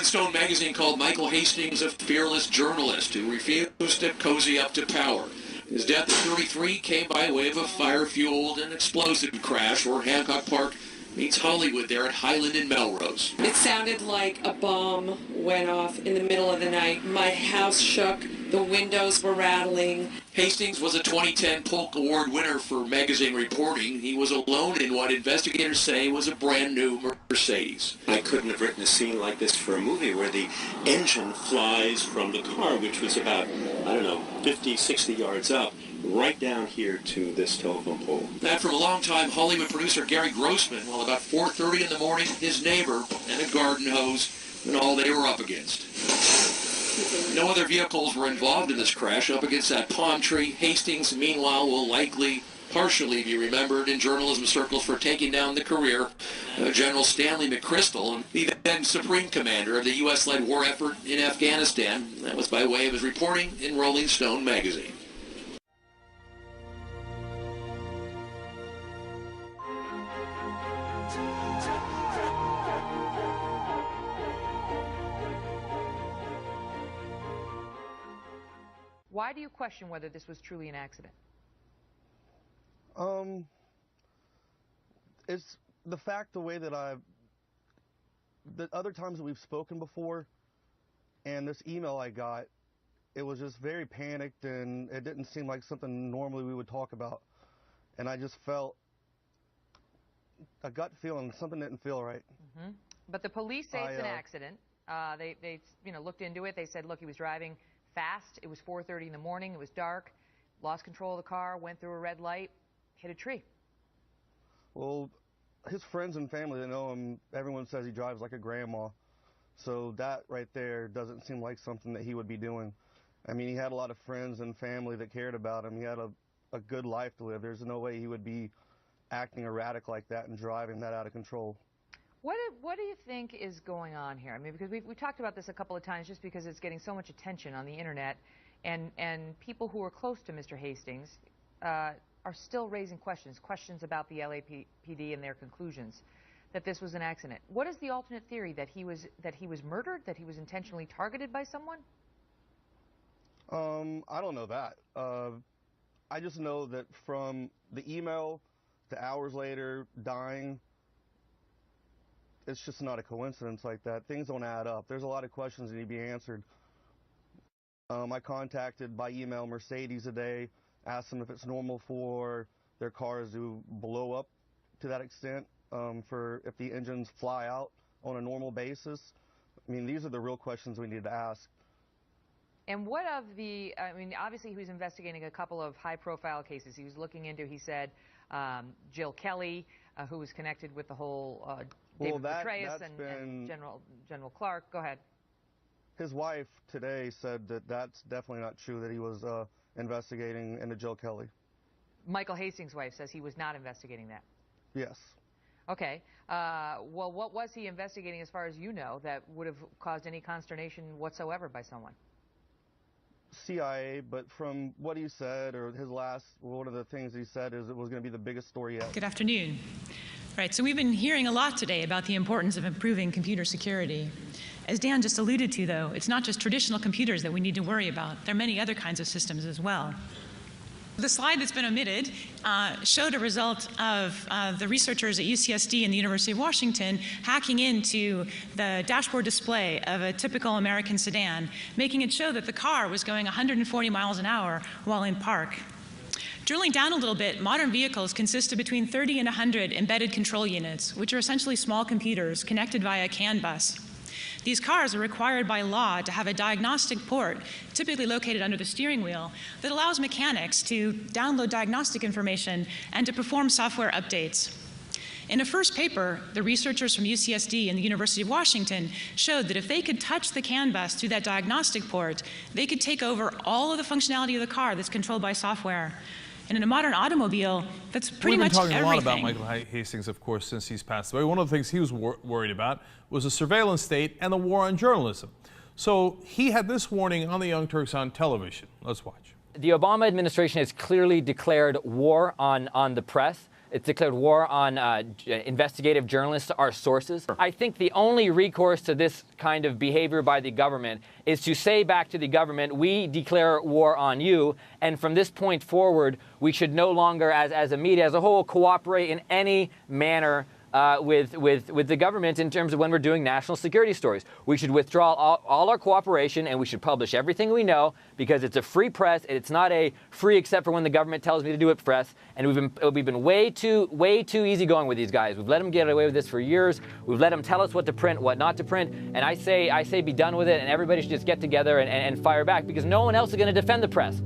Stone magazine called Michael Hastings a fearless journalist who refused to cozy up to power. His death at 33 came by way of a fire-fueled and explosive crash where Hancock Park meets Hollywood there at Highland and Melrose. It sounded like a bomb went off in the middle of the night. My house shook. The windows were rattling. Hastings was a 2010 Polk Award winner for magazine reporting. He was alone in what investigators say was a brand new Mercedes. I couldn't have written a scene like this for a movie where the engine flies from the car, which was about, 50, 60 yards up, right down here to this telephone pole. That from a longtime Hollywood producer Gary Grossman. Well, about 4:30 in the morning, his neighbor and a garden hose and all they were up against. No other vehicles were involved in this crash up against that palm tree. Hastings, meanwhile, will likely partially be remembered in journalism circles for taking down the career of General Stanley McChrystal, the then Supreme Commander of the U.S.-led war effort in Afghanistan. That was by way of his reporting in Rolling Stone magazine. Why do you question whether this was truly an accident? It's the fact, the way that the other times that we've spoken before, and this email I got, it was just very panicked, and it didn't seem like something normally we would talk about. And I just felt a gut feeling, something didn't feel right. Mm-hmm. But the police say it's an accident. They looked into it. They said, look, he was driving fast. It was 4:30 in the morning. It was dark. Lost control of the car, went through a red light, hit a tree. Well, his friends and family, they know him. Everyone says he drives like a grandma. So that right there doesn't seem like something that he would be doing. I mean, he had a lot of friends and family that cared about him. He had a good life to live. There's no way he would be acting erratic like that and driving that out of control. What do you think is going on here? I mean, because we've talked about this a couple of times just because it's getting so much attention on the internet, and people who are close to Mr. Hastings are still raising questions about the LAPD and their conclusions that this was an accident. What is the alternate theory, that he was murdered, that he was intentionally targeted by someone? I don't know that. I just know that from the email to hours later dying, it's just not a coincidence like that. Things don't add up. There's a lot of questions that need to be answered. I contacted by email Mercedes today, asked them if it's normal for their cars to blow up to that extent, for if the engines fly out on a normal basis. I mean, these are the real questions we need to ask. And what of the, I mean, obviously he was investigating a couple of high-profile cases. He was looking into, he said, Jill Kelly, who was connected with the whole David Petraeus and General Clark. Go ahead. His wife today said that that's definitely not true, that he was investigating into Jill Kelly. Michael Hastings' wife says he was not investigating that. Yes. Okay. Well, what was he investigating, as far as you know, that would have caused any consternation whatsoever by someone? CIA, but from what he said, or one of the things he said is it was going to be the biggest story yet. Good afternoon. Right, so we've been hearing a lot today about the importance of improving computer security. As Dan just alluded to, though, it's not just traditional computers that we need to worry about. There are many other kinds of systems as well. The slide that's been omitted showed a result of the researchers at UCSD and the University of Washington hacking into the dashboard display of a typical American sedan, making it show that the car was going 140 miles an hour while in park. Drilling down a little bit, modern vehicles consist of between 30 and 100 embedded control units, which are essentially small computers connected via a CAN bus. These cars are required by law to have a diagnostic port, typically located under the steering wheel, that allows mechanics to download diagnostic information and to perform software updates. In a first paper, the researchers from UCSD and the University of Washington showed that if they could touch the CAN bus through that diagnostic port, they could take over all of the functionality of the car that's controlled by software. And in a modern automobile, that's pretty much everything. We've been talking a lot about Michael Hastings, of course, since he's passed away. One of the things he was worried about was the surveillance state and the war on journalism. So he had this warning on the Young Turks on television. Let's watch. The Obama administration has clearly declared war on the press. It's declared war on investigative journalists, our sources. I think the only recourse to this kind of behavior by the government is to say back to the government, we declare war on you, and from this point forward, we should no longer, as a media as a whole, cooperate in any manner with the government in terms of when we're doing national security stories. We should withdraw all our cooperation, and we should publish everything we know, because it's a free press. It's not a free except for when the government tells me to do it press. And we've been way too easygoing with these guys. We've let them get away with this for years. We've let them tell us what to print, what not to print. And I say be done with it, and everybody should just get together and fire back, because no one else is going to defend the press.